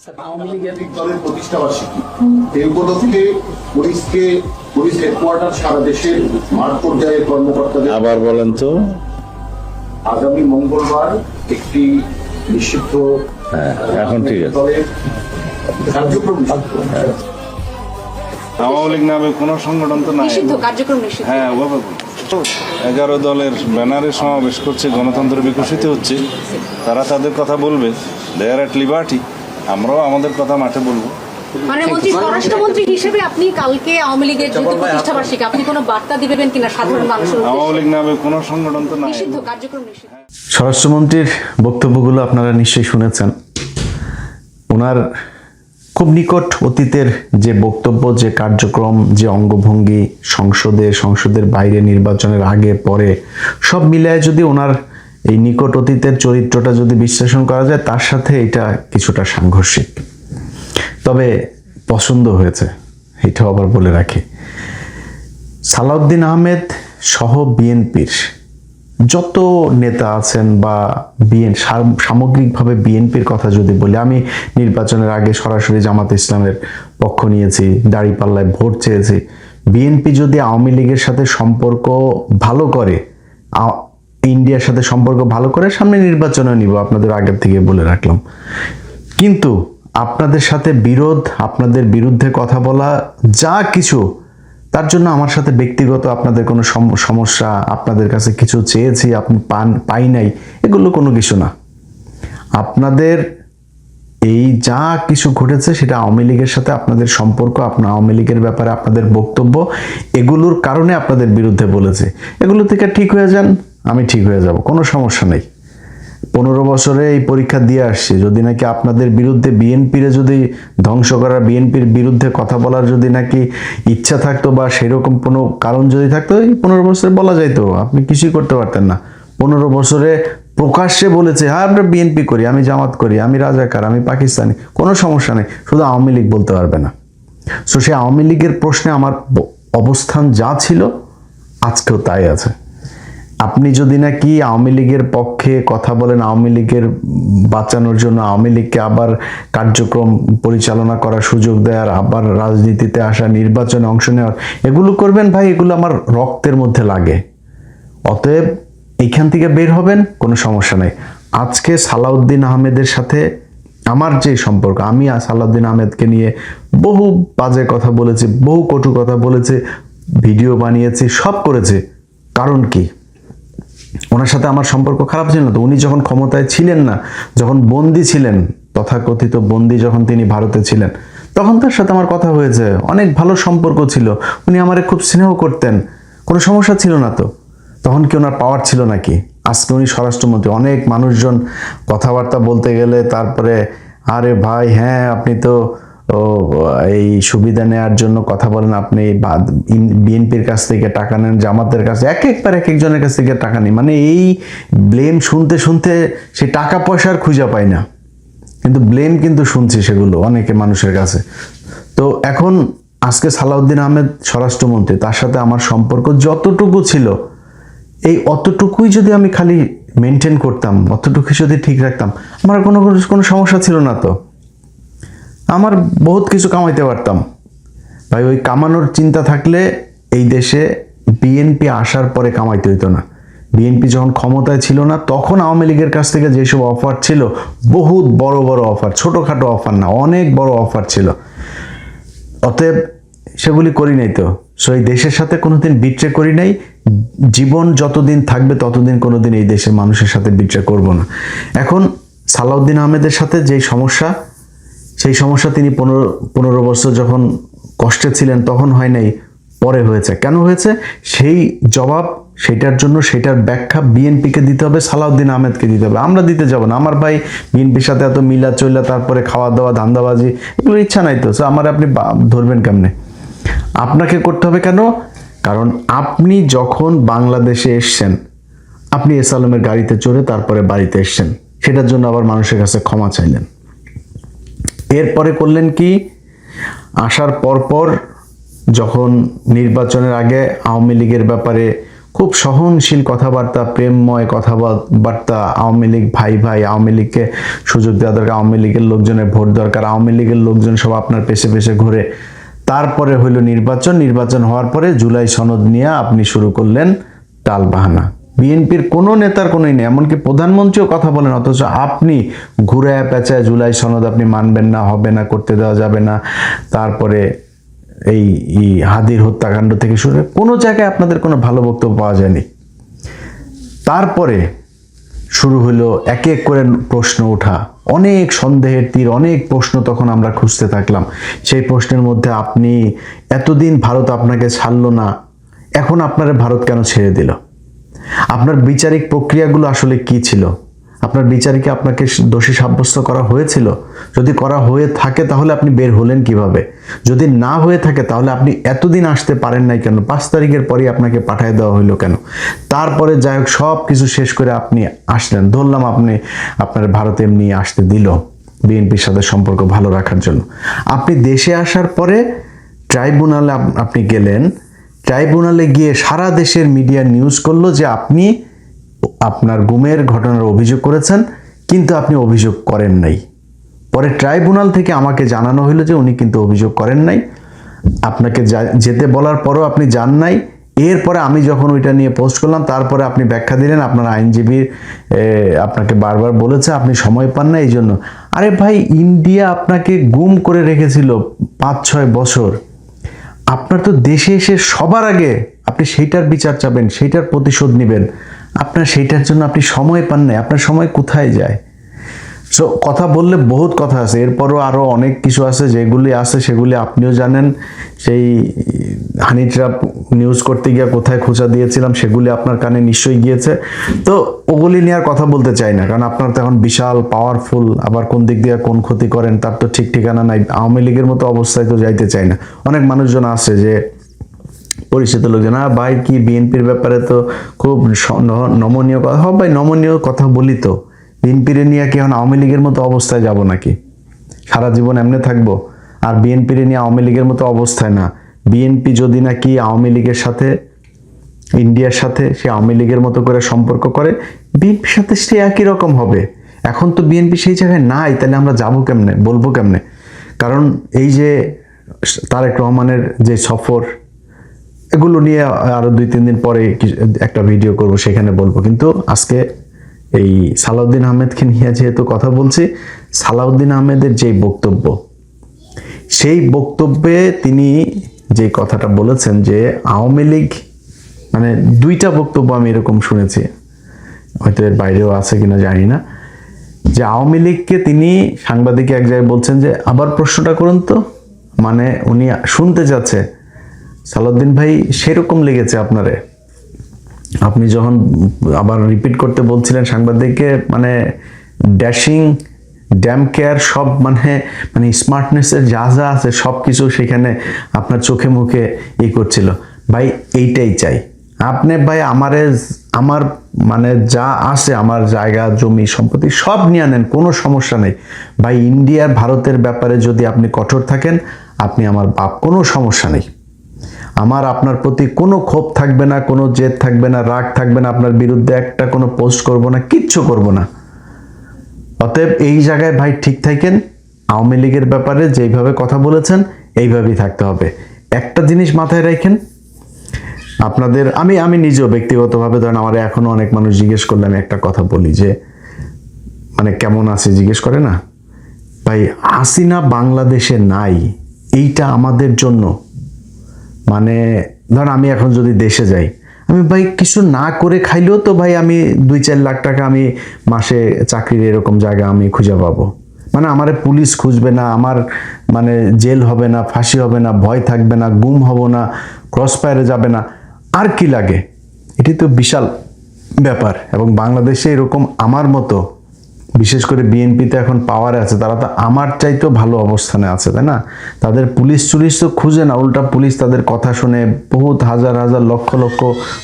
আওয়ামী লীগের দলের প্রতিষ্ঠা বার্ষিকী এই উপলক্ষে পুলিশ হেডকোয়ার্টার সারা দেশের মাঠ পর্যায়ের কর্মকর্তাদের আবার বলেন তো। আগামী মঙ্গলবার একটি নিষিদ্ধ এখন ঠিক আছে। দলের কার্যক্রম আওয়ামী লীগ নামে কোনো সংগঠন তো নাই। নিষিদ্ধ কার্যক্রম নিষিদ্ধ। হ্যাঁ, 11 দলের ব্যানারে সমাবেশ করছে, গণতন্ত্র বিকশিত হচ্ছে, তারা তাদের কথা বলবে, দে আর এট লিবার্টি। আমরাও আমাদের কথা মাঠে বলবো। মানে মন্ত্রী, স্বরাষ্ট্রমন্ত্রী হিসেবে আপনি কালকে আওয়ামী লীগের যেহেতু প্রতিষ্ঠা বার্ষিকী, আপনি কোনো বার্তা দিবেন কিনা সাধারণ মানুষের উদ্দেশ্যে? আওয়ামী লীগ নামে কোনো সংগঠন তো নাই। নিষিদ্ধ কার্যক্রম নিষিদ্ধ। স্বরাষ্ট্রমন্ত্রীর বক্তব্যগুলো আপনারা নিশ্চয়ই শুনেছেন। ওনার খুব নিকট অতীতের যে বক্তব্য, যে কার্যক্রম, যে অঙ্গভঙ্গি, সংসদের বাইরে, নির্বাচনের আগে পরে সব মিলায় যদি ওনার এই নিকট অতীতের চরিত্রটা যদি বিশ্লেষণ করা যায়, তার সাথে এটা কিছুটা সাংঘর্ষিক। তবে পছন্দ হয়েছে, এটাও আবার বলে রাখি। সালাউদ্দিন আহমেদ সহ বিএনপির যত নেতা আছেন বা সামগ্রিকভাবে বিএনপির কথা যদি বলি, আমি নির্বাচনের আগে সরাসরি জামাতে ইসলামের পক্ষ নিয়েছি, দাঁড়িপাল্লায় ভোট চেয়েছি। বিএনপি যদি আওয়ামী লীগের সাথে সম্পর্ক ভালো করে, ইন্ডিয়ার সাথে সম্পর্ক ভালো করে, সামনে নির্বাচনে নিব, আপনাদের আগের থেকে বলে রাখলাম। কিন্তু আপনাদের সাথে বিরোধ, আপনাদের বিরুদ্ধে কথা বলা, যা কিছু, তার জন্য আমার সাথে ব্যক্তিগত আপনাদের কোনো সমস্যা, আপনাদের কাছে কিছু চেয়েছি আপনি পাই নাই, এগুলো কোনো কিছু না। আপনাদের এই যা কিছু ঘটেছে সেটা আওয়ামী লীগের সাথে আপনাদের সম্পর্ক, আপনার আওয়ামী লীগের ব্যাপারে আপনাদের বক্তব্য, এগুলোর কারণে আপনাদের বিরুদ্ধে বলেছে। এগুলো থেকে ঠিক হয়ে যান, আমি ঠিক হয়ে যাব, কোনো সমস্যা নেই। 15 বছরে এই পরীক্ষা দিয়ে আসছি। যদি নাকি আপনাদের বিরুদ্ধে বিএনপির যদি ধ্বংস করার, বিএনপির বিরুদ্ধে কথা বলার যদি নাকি ইচ্ছা থাকতো বা সেরকম কোনো কারণ যদি থাকতো, এই 15 বছরে বলা যাইতো, আপনি কিছুই করতে পারতেন না। 15 বছরে প্রকাশ্যে বলেছে, হ্যাঁ আমরা বিএনপি করি, আমি জামাত করি, আমি রাজাকার, আমি পাকিস্তানি, কোনো সমস্যা নেই, শুধু আওয়ামী লীগ বলতে পারবে না। সো সেই আওয়ামী লীগের প্রশ্নে আমার অবস্থান যা ছিল আজকেও তাই আছে। আপনি যদি নাকি আওয়ামী লীগের পক্ষে কথা বলেন, আওয়ামী লীগের বাঁচানোর জন্য, আওয়ামী লীগকে আবার কার্যক্রম পরিচালনা করার সুযোগ দেওয়ার, আবার রাজনীতিতে আসা, নির্বাচনে অংশ নেওয়ার, এগুলো করবেন ভাই, এগুলো আমার রক্তের মধ্যে লাগে। অতএব এইখান থেকে বের হবেন, কোনো সমস্যা নেই। আজকে সালাউদ্দিন আহমেদের সাথে আমার যে সম্পর্ক, আমি সালাউদ্দিন আহমেদকে নিয়ে বহু বাজে কথা বলেছি, বহু কটু কথা বলেছি, ভিডিও বানিয়েছি, সব করেছি। কারণ কি? ওনার সাথে আমার সম্পর্ক খারাপ ছিল না তো? উনি যখন ক্ষমতায় ছিলেন না, যখন বন্দী ছিলেন, তথাকথিত বন্দী যখন তিনি ভারতে ছিলেন, তখন তার সাথে আমার কথা হয়েছে, অনেক ভালো সম্পর্ক ছিল, উনি আমারে খুব স্নেহ করতেন, কোনো সমস্যা ছিল না তো? তখন কি ওনার পাওয়ার ছিল নাকি? আজকে উনি স্বরাষ্ট্রমন্ত্রী, অনেক মানুষজন কথাবার্তা বলতে গেলে তারপরে, আরে ভাই হ্যাঁ আপনি তো এই সুবিধা নেওয়ার জন্য কথা বলেন, আপনি বিএনপির কাছ থেকে টাকা নেন, জামাতের কাছে, একবার এক একজনের কাছ থেকে টাকা নেই, মানে এই ব্লেম শুনতে শুনতে সে টাকা পয়সার খুঁজে পায় না, কিন্তু ব্লেম কিন্তু শুনছি সেগুলো অনেকে মানুষের কাছে। তো এখন আজকে সালাউদ্দিন আহমেদ স্বরাষ্ট্রমন্ত্রী, তার সাথে আমার সম্পর্ক যতটুকু ছিল, এই অতটুকুই যদি আমি খালি মেনটেন করতাম, অতটুকুই যদি ঠিক রাখতাম, আমার কোনো সমস্যা ছিল না তো? আমার বহুত কিছু কামাইতে পারতাম ভাই। ওই কামানোর চিন্তা থাকলে এই দেশে বিএনপি আসার পরে কামাইতে হইতো না। বিএনপি যখন ক্ষমতায় ছিল না, তখন আওয়ামী লীগের কাছ থেকে যেসব অফার ছিল, বহুত বড় বড় অফার, ছোটখাটো অফার না, অনেক বড় অফার ছিল। অতএব সেগুলি করি নাই তো। সো এই দেশের সাথে কোনোদিন বিট্রে করি নাই। জীবন যতদিন থাকবে ততদিন কোনোদিন এই দেশের মানুষের সাথে বিট্রে করব না। এখন সালাউদ্দিন আহমেদের সাথে যেই সমস্যা, সেই সমস্যা তিনি 15 বছর যখন কষ্টে ছিলেন তখন হয় নাই, পরে হয়েছে। কেন হয়েছে সেই জবাব, সেটার জন্য সেটার ব্যাখ্যা বিএনপিকে দিতে হবে, সালাউদ্দিন আহমেদকে দিতে হবে। আমরা দিতে যাব না। আমার ভাই বিএনপির সাথে এত মিলা চইলা, তারপরে খাওয়া দাওয়া, ধান্দাবাজি, এগুলো ইচ্ছা নাই তো। আমার আপনি ধরবেন কেমনে? আপনাকে করতে হবে। কেন? কারণ আপনি যখন বাংলাদেশে এসছেন, আপনি এস আলমের গাড়িতে চড়ে তারপরে বাড়িতে এসছেন, সেটার জন্য আবার মানুষের কাছে ক্ষমা চাইলেন। এরপরে করলেন কি? আসার পরপর যখন নির্বাচনের আগে আওয়ামী লীগের ব্যাপারে খুব সহনশীল কথাবার্তা, প্রেমময় কথাবার্তা, আওয়ামী লীগ ভাই ভাই, আওয়ামী লীগকে সুযোগ দেওয়া দরকার, আওয়ামী লীগের লোকজনের ভোট দরকার, আওয়ামী লীগের লোকজন সব আপনার পেছে পেছে ঘুরে। তারপরে হইল নির্বাচন হওয়ার পরে জুলাই সনদ নিয়ে আপনি শুরু করলেন টালবাহানা। বিএনপির কোনো নেতার কোনোই নেই, এমনকি প্রধানমন্ত্রীও কথা বলেন, অথচ আপনি ঘুরে পেঁচায় জুলাই সনদ আপনি মানবেন না, হবে না, করতে দেওয়া যাবে না। তারপরে এই হাদির হত্যাকাণ্ড থেকে শুরু করে কোনো জায়গায় আপনাদের কোনো ভালো বক্তব্য পাওয়া যায়নি। তারপরে শুরু হলো এক এক করে প্রশ্ন ওঠা, অনেক সন্দেহের তীর, অনেক প্রশ্ন তখন আমরা খুঁজতে থাকলাম। সেই প্রশ্নের মধ্যে আপনি এতদিন ভারত আপনাকে ছাড়লো না, এখন আপনারা ভারত কেন ছেড়ে দিল? আপনার বিচারিক প্রক্রিয়াগুলো আসলে কি ছিল? আপনার বিচারিকে আপনাকে দোষী সাব্যস্ত করা হয়েছিল? যদি করা হয়ে থাকে তাহলে আপনি বের হলেন কিভাবে? যদি না হয়ে থাকে তাহলে আপনি এতদিন আসতে পারেন নাই কেন? 5 তারিখের পরেই আপনাকে পাঠিয়ে দেওয়া হইলো কেন? তারপরে যাই হোক সব কিছু শেষ করে আপনি আসলেন, ধরলাম আপনি আপনার ভারতে এমনি আসতে দিল বিএনপির সাথে সম্পর্ক ভালো রাখার জন্য। আপনি দেশে আসার পরে ট্রাইব্যুনালে আপনি গেলেন, ট্রাইব্যুনালে গিয়ে সারা দেশের মিডিয়া নিউজ করলো যে আপনি আপনার গুমের ঘটনার অভিযোগ করেছেন, কিন্তু আপনি অভিযোগ করেন নাই। পরে ট্রাইব্যুনাল থেকে আমাকে জানানো হলো যে উনি কিন্তু অভিযোগ করেন নাই, আপনাকে যেতে বলার পরও আপনি যান নাই। এরপরে আমি যখন ওইটা নিয়ে পোস্ট করলাম, তারপরে আপনি ব্যাখ্যা দিলেন আপনার আইনজীবী আপনাকে বারবার বলেছে আপনি সময় পান না এই জন্য। আরে ভাই, ইন্ডিয়া আপনাকে গুম করে রেখেছিল 5-6 বছর, আপনার তো দেশে এসে সবার আগে আপনি সেইটার বিচার চাবেন, সেইটার প্রতিশোধ নেবেন, আপনার সেইটার জন্য আপনি সময় পান না। আপনার সময় কোথায় যায়? সো কথা বললে বহুত কথা আছে, এরপরও আরও অনেক কিছু আছে, যেগুলি আছে সেগুলি আপনিও জানেন। সেই হানি ট্র্যাপ নিউজ করতে গিয়ে কোথায় খোঁচা দিয়েছিলাম সেগুলি আপনার কানে নিশ্চয়ই গিয়েছে। তো ওগুলি নিয়ে আর কথা বলতে চাই না, কারণ আপনার তো এখন বিশাল পাওয়ারফুল, আবার কোন দিক দিয়ে কোন ক্ষতি করেন তার তো ঠিক ঠিকানা নাই। আওয়ামী লীগের মতো অবস্থায় তো যাইতে চাই না। অনেক মানুষজন আছে যে পরিচিত লোকজন, ভাই কি বিএনপির ব্যাপারে তো খুব নমনীয় কথা, হবে ভাই নমনীয় কথা বলি তো, বিএনপির নিয়ে কি এখন আওয়ামী লীগের মতো অবস্থায় যাব নাকি? সারা জীবন এমনি থাকবো? আর বিএনপির নিয়ে আওয়ামী লীগের মতো অবস্থায় না। বিএনপি যদি নাকি আওয়ামী লীগের সাথে, ইন্ডিয়ার সাথে সে আওয়ামী লীগের মতো করে সম্পর্ক করে, বিএনপির সাথে সে একই রকম হবে। এখন তো বিএনপি সেই জায়গায় নাই, তাহলে আমরা যাবো কেমনে, বলবো কেমনে? কারণ এই যে তারেক রহমানের যে সফর, এগুলো নিয়ে আরো 2-3 দিন পরে একটা ভিডিও করব, সেখানে বলবো। কিন্তু আজকে এই সালাউদ্দিন আহমেদকে নিয়ে যেহেতু কথা বলছি, সালাউদ্দিন আহমেদের যে বক্তব্য, সেই বক্তব্যে তিনি যে কথাটা বলেছেন যে আওয়ামী লীগ, মানে 2টা বক্তব্য আমি এরকম শুনেছি, হয়তো এর বাইরেও আছে কিনা জানি না, যে আওয়ামী লীগকে তিনি সাংবাদিকে এক জায়গায় বলছেন যে আবার প্রশ্নটা করুন তো, মানে উনি শুনতে চাচ্ছে সালাউদ্দিন ভাই সেরকম লেগেছে আপনারে, আপনি যখন আবার রিপিট করতে বলছিলেন সাংবাদিককে, মানে ড্যাশিং, ড্যাম কেয়ার সব, মানে স্মার্টনেসের যা যা আছে সব কিছু সেখানে আপনার চোখে মুখে করছিল। ভাই এইটাই চাই আপনি, ভাই আমার মানে যা আছে, আমার জায়গা জমি সম্পত্তি সব নিয়ে নেন, কোনো সমস্যা নেই ভাই। ইন্ডিয়ার ভারতের ব্যাপারে যদি আপনি কঠোর থাকেন, আপনি আমার বাপ, কোনো সমস্যা নেই। আমার আপনার প্রতি কোনো ক্ষোভ থাকবে না, কোনো জেদ থাকবে না, রাগ থাকবে না, আপনার বিরুদ্ধে একটা কোনো পোস্ট করব না, কিচ্ছু করব না। অতএব এই জায়গায় ভাই ঠিক থাকেন, আওয়ামী লীগের ব্যাপারে যেইভাবে কথা বলেছেন এইভাবেই থাকতে হবে। একটা জিনিস মাথায় রাখেন, আপনাদের আমি নিজেও ব্যক্তিগতভাবে, ধরেন আমার এখনো অনেক মানুষ জিজ্ঞেস করলে আমি একটা কথা বলি যে, মানে কেমন আছে জিজ্ঞেস করে না, ভাই হাসিনা বাংলাদেশে নাই, এইটা আমাদের জন্য, মানে ধর আমি এখন যদি দেশে যাই, আমি ভাই কিছু না করে খাইলেও তো ভাই আমি 2-4 লাখ টাকা আমি মাসে চাকরির এরকম জায়গা আমি খুঁজে পাবো। মানে আমার পুলিশ খুঁজবে না, আমার মানে জেল হবে না, ফাঁসি হবে না, ভয় থাকবে না, গুম হব না, ক্রস ফায়ারে যাবে না, আর কি লাগে? এটি তো বিশাল ব্যাপার। এবং বাংলাদেশে এরকম আমার মতো, বিশেষ করে বিএনপিতে এখন পাওয়ারে আছে, তারা তো আমার চাইতেও ভালো অবস্থানে আছে, তাই না? তাদের পুলিশ তো খুঁজে না, উল্টা পুলিশ তাদের কথা শুনে বহুত হাজার হাজার লক্ষ লক্ষ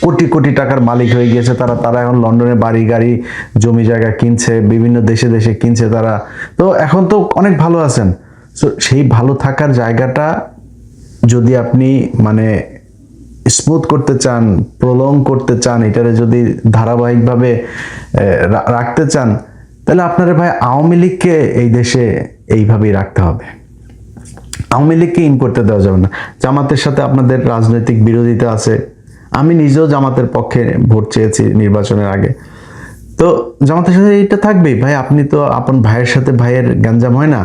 কোটি কোটি টাকার মালিক হয়ে গিয়েছে। তারা এখন লন্ডনে বাড়ি গাড়ি জমি জায়গা কিনছে, বিভিন্ন দেশে দেশে কিনছে তারা, তো এখন তো অনেক ভালো আছেন। তো সেই ভালো থাকার জায়গাটা যদি আপনি মানে স্মুথ করতে চান, প্রলং করতে চান, এটারে যদি ধারাবাহিকভাবে রাখতে চান, তাহলে আপনারা ভাই আওয়ামী লীগকে এই দেশে এইভাবেই রাখতে হবে। আওয়ামী লীগকে ইন করতে দেওয়া যাবে না। জামাতের সাথে আপনাদের রাজনৈতিক বিরোধিতা আছে, আমি নিজেও জামাতের পক্ষে ভোট চেয়েছি নির্বাচনের আগে, তো জামাতের সাথে এইটা থাকবেই ভাই। আপনি তো আপন ভাইয়ের সাথে ভাইয়ের গ্যাঞ্জাম হয় না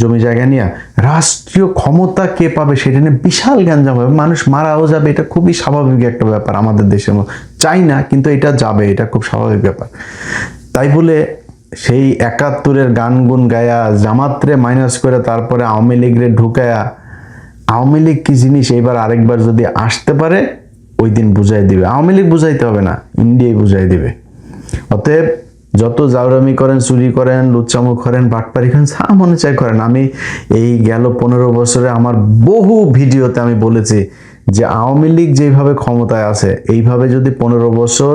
জমি জায়গা নিয়ে, রাষ্ট্রীয় ক্ষমতা কে পাবে সেটা নিয়ে বিশাল গ্যাঞ্জাম হবে, মানুষ মারাও যাবে, এটা খুবই স্বাভাবিক একটা ব্যাপার আমাদের দেশের মধ্যে, চাই না কিন্তু এটা যাবে, এটা খুব স্বাভাবিক ব্যাপার। তাই বলে সেই 71-এর গান গুন গায়া জামাতরে মাইনাস করে তারপরে আওয়ামী লীগরে ঢুকায়া, আওয়ামী লীগ কি জিনিস এইবার আরেকবার যদি আসতে পারে ওই দিন বুঝাই দিবে। আওয়ামী লীগ বুঝাইতে হবে না, ইন্ডিয়াই বুঝাই দিবে। অতএব যত জাউরামি করেন, চুরি করেন, লুচ্চামু করেন, বাটপারি করেন, যা মনে চাই করেন। আমি এই গেল 15 বছরে আমার বহু ভিডিওতে আমি বলেছি যে আওয়ামী লীগ যেভাবে ক্ষমতায় আছে এইভাবে যদি 15 বছর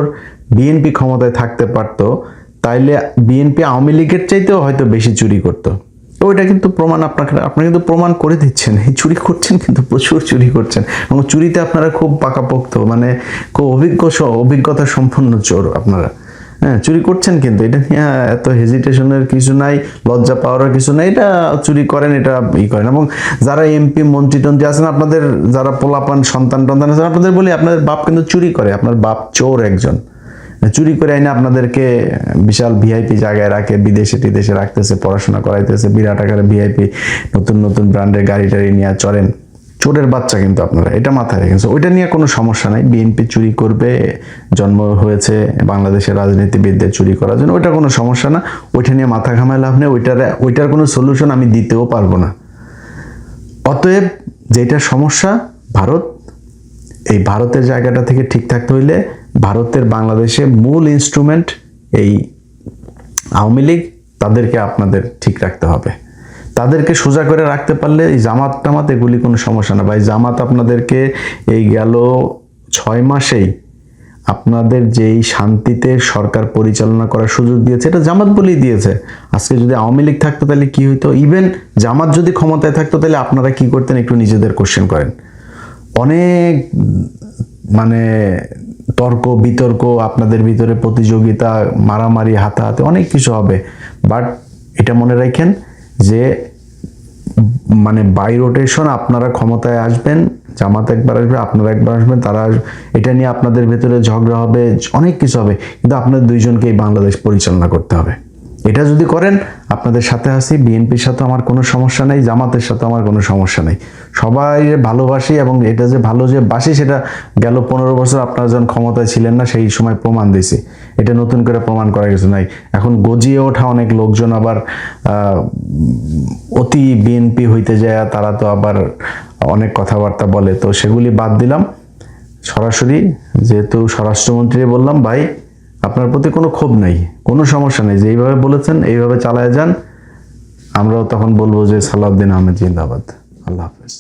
বিএনপি ক্ষমতায় থাকতে পারতো তাইলে বিএনপি আওয়ামী লীগের চাইতেও হয়তো বেশি চুরি করতো। তো ওইটা কিন্তু প্রমাণ আপনারা কিন্তু প্রমাণ করে দিচ্ছেন, এই চুরি করছেন, কিন্তু প্রচুর চুরি করছেন, এবং চুরিতে আপনারা খুব পাকাপোক্ত, মানে খুব অভিজ্ঞতা সম্পন্ন চোর আপনারা। হ্যাঁ, চুরি করছেন, কিন্তু এটা নিয়ে এত হেজিটেশনের কিছু নাই, লজ্জা পাওয়ার কিছু নাই, এটা চুরি করেন, এটা করেন। এবং যারা এমপি মন্ত্রী টন্ত্রী আছেন, আপনাদের যারা পোলাপান সন্তান টন্তান আছেন, আপনাদের বলি আপনাদের বাপ কিন্তু চুরি করে, আপনার বাপ চোর একজন, চুরি করে আইনে আপনাদেরকে বিশাল ভিআইপি জায়গায় রাখে, বিদেশে টিদেশে রাখতেছে, পড়াশোনা করাইতেছে, বিরাট আকারে ভিআইপি নতুন নতুন ব্র্যান্ডের গাড়ি টাড়ি নিয়ে চড়েন, চোরের বাচ্চা কিন্তু আপনারা, এটা মাথায় রেখেছে। ওইটা নিয়ে কোনো সমস্যা নাই, বিএনপি চুরি করবে, জন্ম হয়েছে বাংলাদেশের রাজনীতিবিদদের চুরি করার জন্য, ওইটা কোনো সমস্যা না, ওইটা নিয়ে মাথা ঘামায় লাভ নেই, ওইটার কোনো সলিউশন আমি দিতেও পারবো না। অতএব যেটা সমস্যা ভারত, এই ভারতের জায়গাটা থেকে ঠিক থাকতে হইলে ভারতের বাংলাদেশে মূল ইনস্ট্রুমেন্ট এই আওয়ামী লীগ, তাদেরকে আপনাদের ঠিক রাখতে হবে। তাদেরকে সোজা করে রাখতে পারলে এই জামাত টামাত এগুলি কোনো সমস্যা না ভাই। জামাত আপনাদেরকে এই গেল 6 মাসেই আপনাদের যেই শান্তিতে সরকার পরিচালনা করার সুযোগ দিয়েছে, এটা জামাত বলেই দিয়েছে। আজকে যদি আওয়ামী লীগ থাকতো তাহলে কি হইতো? ইভেন জামাত যদি ক্ষমতায় থাকতো তাহলে আপনারা কি করতেন একটু নিজেদের কোশ্চেন করেন। অনেক মানে তর্ক বিতর্ক, আপনাদের ভিতরে প্রতিযোগিতা, মারামারি, হাতাহাতি, অনেক কিছু হবে। বাট এটা মনে রাখেন যে মানে বাই রোটেশন আপনারা ক্ষমতায় আসবেন, জামাত একবার আসবে, আপনারা একবার আসবেন, তারা এটা নিয়ে আপনাদের ভেতরে ঝগড়া হবে, অনেক কিছু হবে, কিন্তু আপনাদের দুইজনকেই বাংলাদেশ পরিচালনা করতে হবে। এটা যদি করেন, আপনাদের সাথে আছি, বিএনপির সাথে আমার কোনো সমস্যা নেই, জামাতের সাথে আমার কোনো সমস্যা নেই, সবাই ভালোবাসি। এবং এটা যে ভালো যে বাসি সেটা গেল 15 বছর আপনারা যখন ক্ষমতায় ছিলেন না সেই সময় প্রমাণ দিয়েছি, এটা নতুন করে প্রমাণ করা কিছু নাই। এখন গজিয়ে ওঠা অনেক লোকজন আবার অতি বিএনপি হইতে যায়, তারা তো আবার অনেক কথাবার্তা বলে, তো সেগুলি বাদ দিলাম। সরাসরি যেহেতু স্বরাষ্ট্রমন্ত্রী বললাম, ভাই আপনার প্রতি কোনো ক্ষোভ নেই, কোনো সমস্যা নেই, যেইভাবে বলেছেন এইভাবে চালায় যান। আমরাও তখন বলবো যে সালাউদ্দিন আহমেদ জিন্দাবাদ। আল্লাহ হাফেজ।